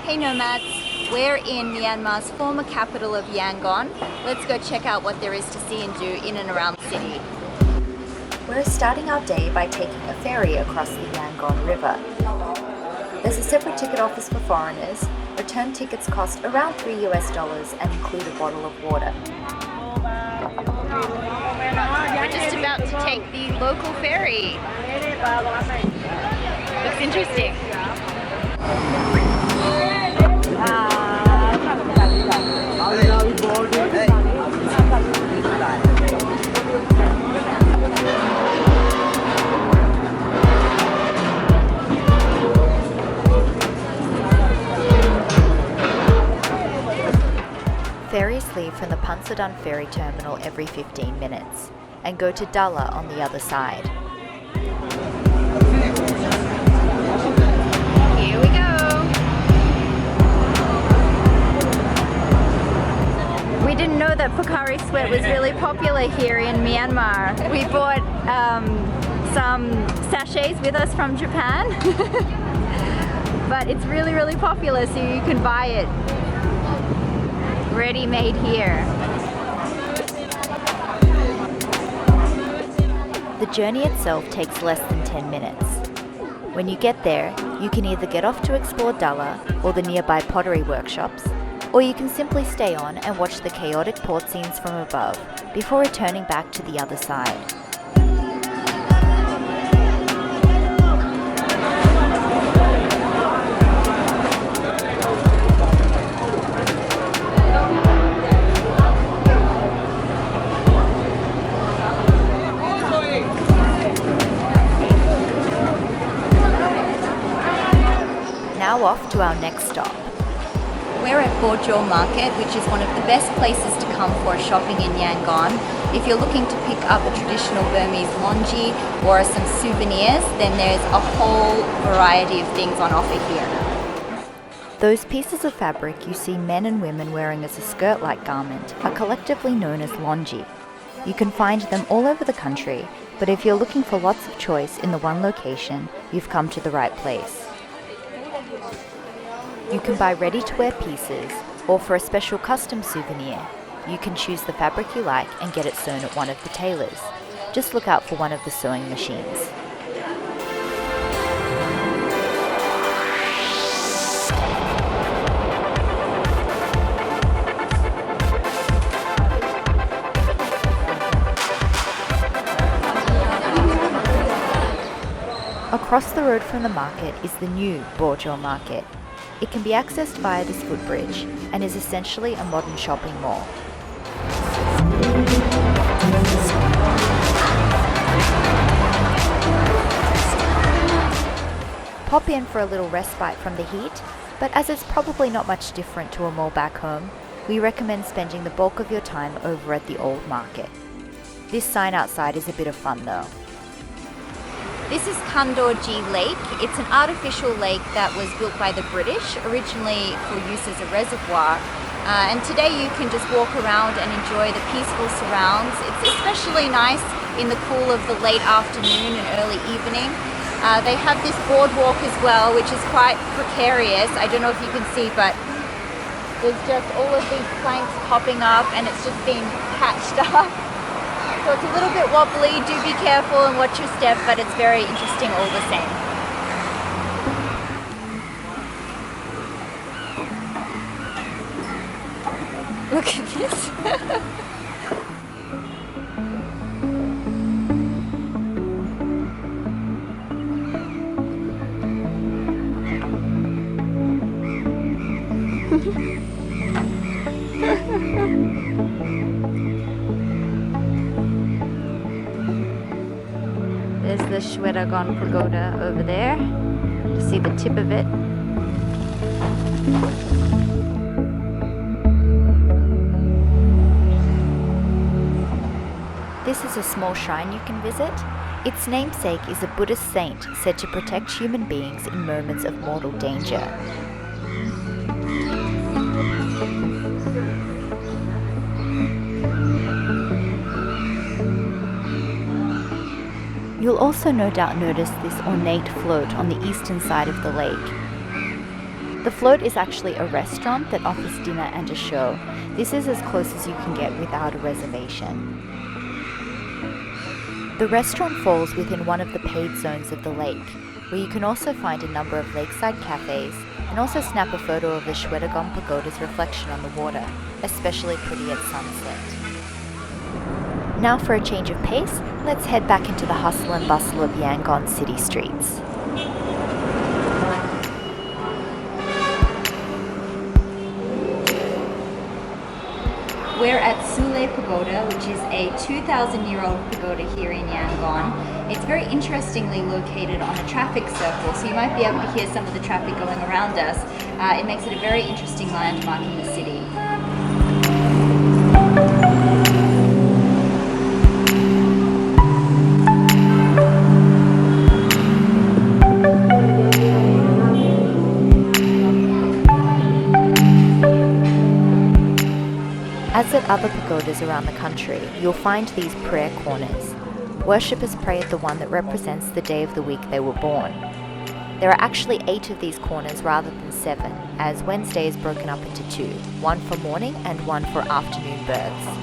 Hey nomads, we're in Myanmar's former capital of Yangon. Let's go check out what there is to see and do in and around the city. We're starting our day by taking a ferry across the Yangon River. There's a separate ticket office for foreigners. Return tickets cost around $3 and include a bottle of water. We're just about to take the local ferry. Looks interesting. Ferries leave from the Punsadan ferry terminal every 15 minutes and go to DALLA on the other side. Here we go! We didn't know that Pocari Sweat was really popular here in Myanmar. We bought some sachets with us from Japan, but it's really, really popular, so you can buy it ready-made here. The journey itself takes less than 10 minutes. When you get there, you can either get off to explore DALLA or the nearby pottery workshops, or you can simply stay on and watch the chaotic port scenes from above before returning back to the other side. Now off to our next stop. We're at BOGYOKE Market, which is one of the best places to come for shopping in Yangon. If you're looking to pick up a traditional Burmese longi or some souvenirs, then there's a whole variety of things on offer here. Those pieces of fabric you see men and women wearing as a skirt-like garment are collectively known as longi. You can find them all over the country, but if you're looking for lots of choice in the one location, you've come to the right place. You can buy ready-to-wear pieces, or for a special custom souvenir, you can choose the fabric you like and get it sewn at one of the tailors. Just look out for one of the sewing machines. Across the road from the market is the new BOGYOKE Market. It can be accessed via this footbridge and is essentially a modern shopping mall. Pop in for a little respite from the heat, but as it's probably not much different to a mall back home, we recommend spending the bulk of your time over at the old market. This sign outside is a bit of fun though. This is KANDAWGYI Lake. It's an artificial lake that was built by the British, originally for use as a reservoir. And today you can just walk around and enjoy the peaceful surrounds. It's especially nice in the cool of the late afternoon and early evening. They have this boardwalk as well, which is quite precarious. I don't know if you can see, but there's just all of these planks popping up and it's just been patched up. So it's a little bit wobbly, do be careful and watch your step, but it's very interesting all the same. Look at this. There's the Shwedagon Pagoda over there. You see the tip of it. This is a small shrine you can visit. Its namesake is a Buddhist saint said to protect human beings in moments of mortal danger. You'll also no doubt notice this ornate float on the eastern side of the lake. The float is actually a restaurant that offers dinner and a show. This is as close as you can get without a reservation. The restaurant falls within one of the paid zones of the lake, where you can also find a number of lakeside cafes and also snap a photo of the Shwedagon Pagoda's reflection on the water, especially pretty at sunset. Now for a change of pace, let's head back into the hustle and bustle of Yangon city streets. We're at SULE Pagoda, which is a 2,000-year-old pagoda here in Yangon. It's very interestingly located on a traffic circle, so you might be able to hear some of the traffic going around us. It makes it a very interesting landmark in the city. As at other pagodas around the country, you'll find these prayer corners. Worshippers pray at the one that represents the day of the week they were born. There are actually 8 of these corners rather than 7, as Wednesday is broken up into 2, one for morning and one for afternoon births.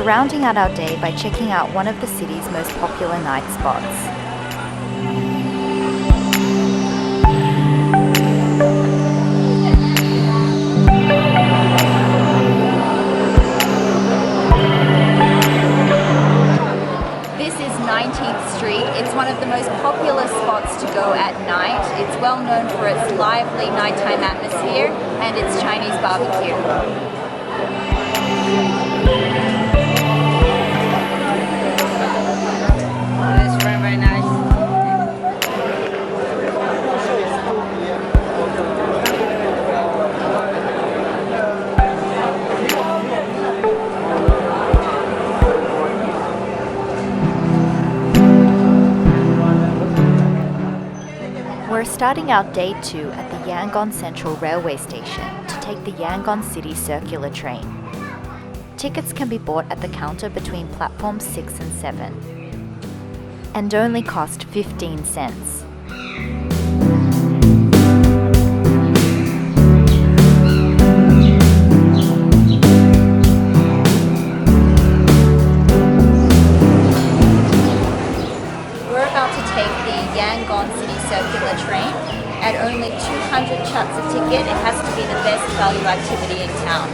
Rounding out our day by checking out one of the city's most popular night spots. This is 19th Street. It's one of the most popular spots to go at night. It's well known for its lively nighttime atmosphere and its Chinese barbecue. We're starting out day 2 at the Yangon Central Railway Station to take the Yangon City Circular train. Tickets can be bought at the counter between platforms 6 and 7, and only cost 15 cents. Yangon City Circular train. At only 200 chats a ticket, it has to be the best value activity in town.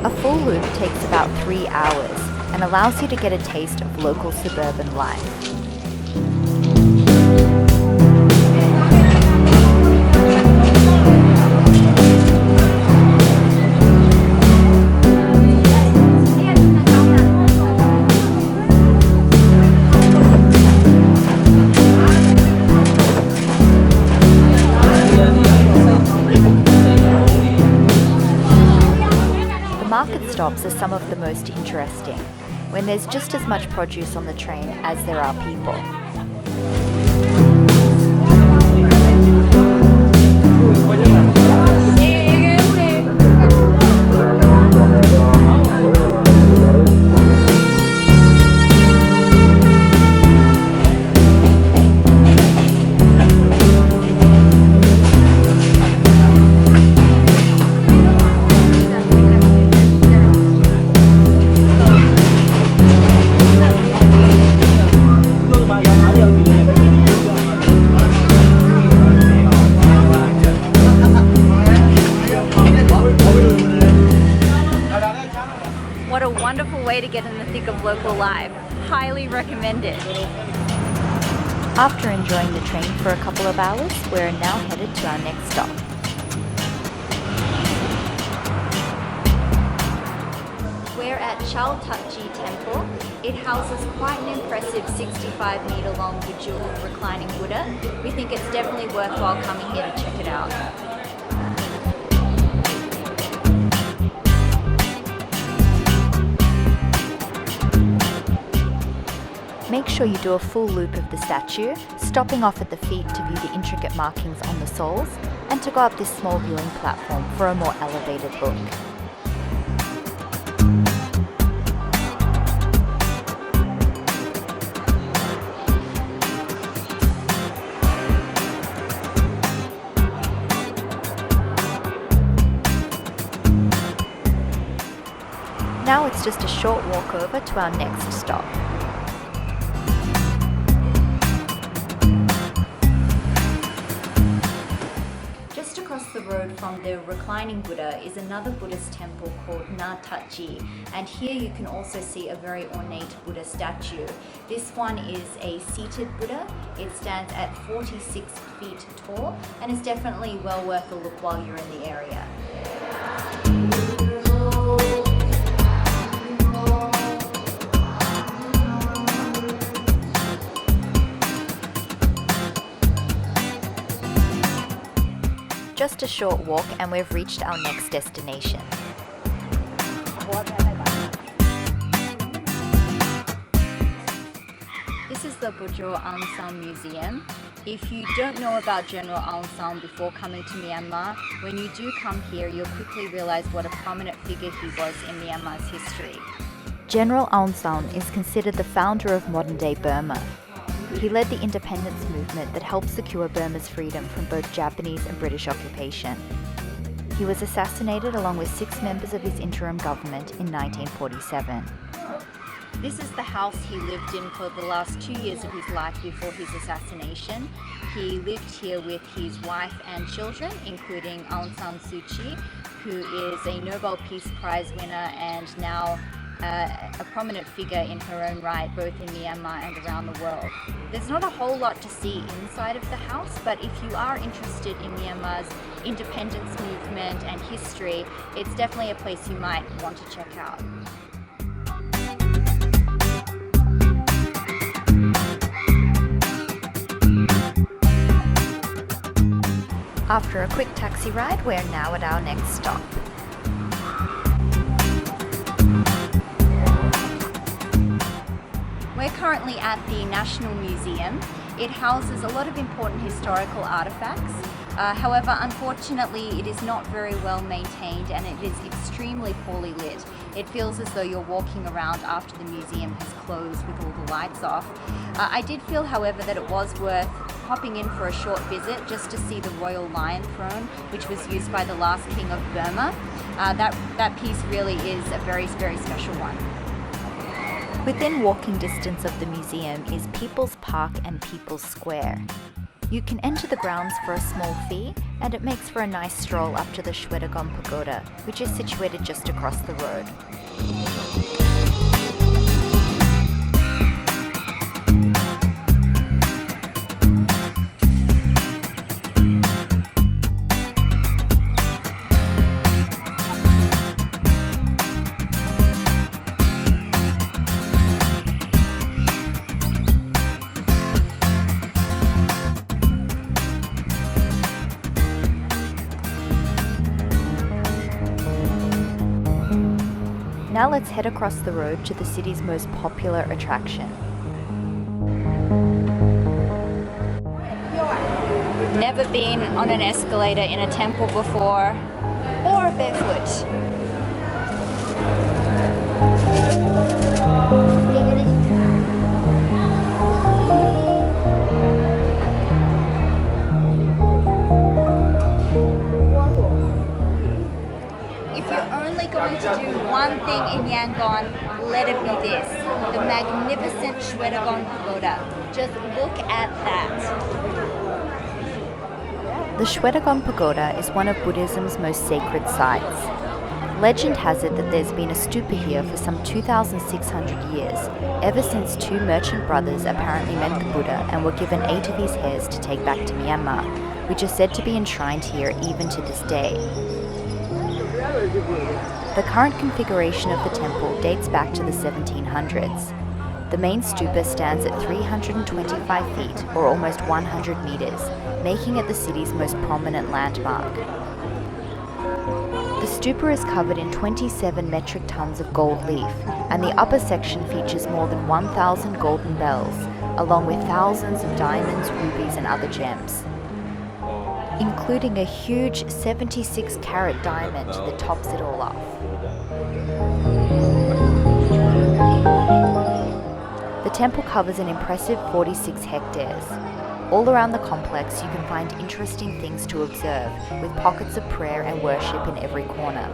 A full loop takes about 3 hours and allows you to get a taste of local suburban life. Market stops are some of the most interesting, when there's just as much produce on the train as there are people. What a wonderful way to get in the thick of local life. Highly recommended. After enjoying the train for a couple of hours, we're now headed to our next stop. We're at CHAUKHTATGYI Temple. It houses quite an impressive 65-meter long bejeweled reclining Buddha. We think it's definitely worthwhile coming here to check it out. make sure you do a full loop of the statue, stopping off at the feet to view the intricate markings on the soles, and to go up this small viewing platform for a more elevated look. Now it's just a short walk over to our next stop. Just across the road from the reclining Buddha is another Buddhist temple called KANDAWGYI, and here you can also see a very ornate Buddha statue. This one is a seated Buddha. It stands at 46 feet tall and is definitely well worth a look while you're in the area. Just a short walk and we've reached our next destination. This is the Bojo Aung San Museum. If you don't know about General Aung San before coming to Myanmar, when you do come here, you'll quickly realize what a prominent figure he was in Myanmar's history. General Aung San is considered the founder of modern-day Burma. He led the independence movement that helped secure Burma's freedom from both Japanese and British occupation. He was assassinated along with 6 members of his interim government in 1947. This is the house he lived in for the last 2 years of his life before his assassination. He lived here with his wife and children, including Aung San Suu Kyi, who is a Nobel Peace Prize winner and now a prominent figure in her own right, both in Myanmar and around the world. There's not a whole lot to see inside of the house, but if you are interested in Myanmar's independence movement and history, it's definitely a place you might want to check out. After a quick taxi ride, we're now at our next stop. We're currently at the National Museum. It houses a lot of important historical artifacts. However, unfortunately, it is not very well maintained and it is extremely poorly lit. It feels as though you're walking around after the museum has closed with all the lights off. I did feel, however, that it was worth popping in for a short visit just to see the Royal Lion Throne, which was used by the last king of Burma. That piece really is a very, very special one. Within walking distance of the museum is People's Park and People's Square. You can enter the grounds for a small fee, and it makes for a nice stroll up to the Shwedagon Pagoda, which is situated just across the road. Now let's head across the road to the city's most popular attraction. Never been on an escalator in a temple before, or barefoot. Going to do one thing in Yangon, let it be this, the magnificent Shwedagon Pagoda. Just look at that. The Shwedagon Pagoda is one of Buddhism's most sacred sites. Legend has it that there's been a stupa here for some 2,600 years, ever since 2 merchant brothers apparently met the Buddha and were given 8 of his hairs to take back to Myanmar, which is said to be enshrined here even to this day. The current configuration of the temple dates back to the 1700s. The main stupa stands at 325 feet, or almost 100 meters, making it the city's most prominent landmark. The stupa is covered in 27 metric tons of gold leaf, and the upper section features more than 1,000 golden bells, along with thousands of diamonds, rubies and other gems, including a huge 76-carat diamond that tops it all off. The temple covers an impressive 46 hectares. All around the complex you can find interesting things to observe, with pockets of prayer and worship in every corner.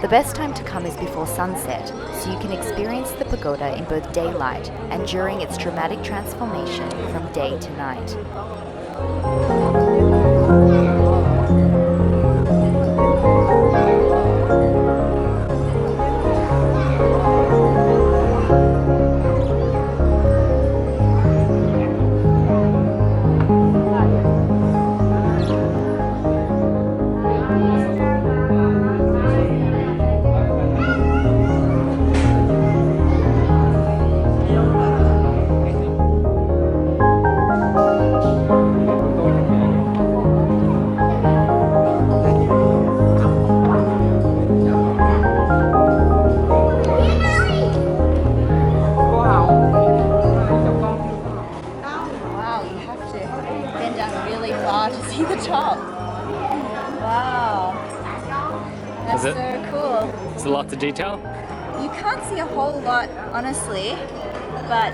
The best time to come is before sunset, so you can experience the pagoda in both daylight and during its dramatic transformation from day to night. That's so cool. There's a lot of detail. You can't see a whole lot, honestly, but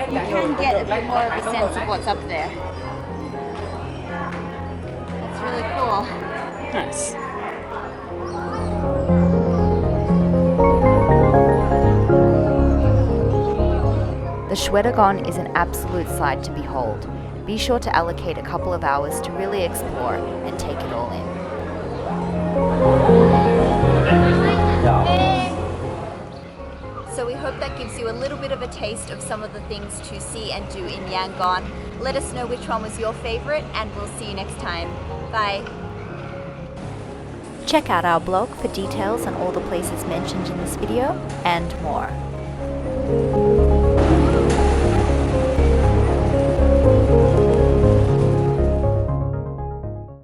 you can get a bit more of a sense of what's up there. It's really cool. Nice. The Shwedagon is an absolute sight to behold. Be sure to allocate a couple of hours to really explore and take it all in. So we hope that gives you a little bit of a taste of some of the things to see and do in Yangon. Let us know which one was your favorite, and we'll see you next time. Bye. Check out our blog for details on all the places mentioned in this video and more.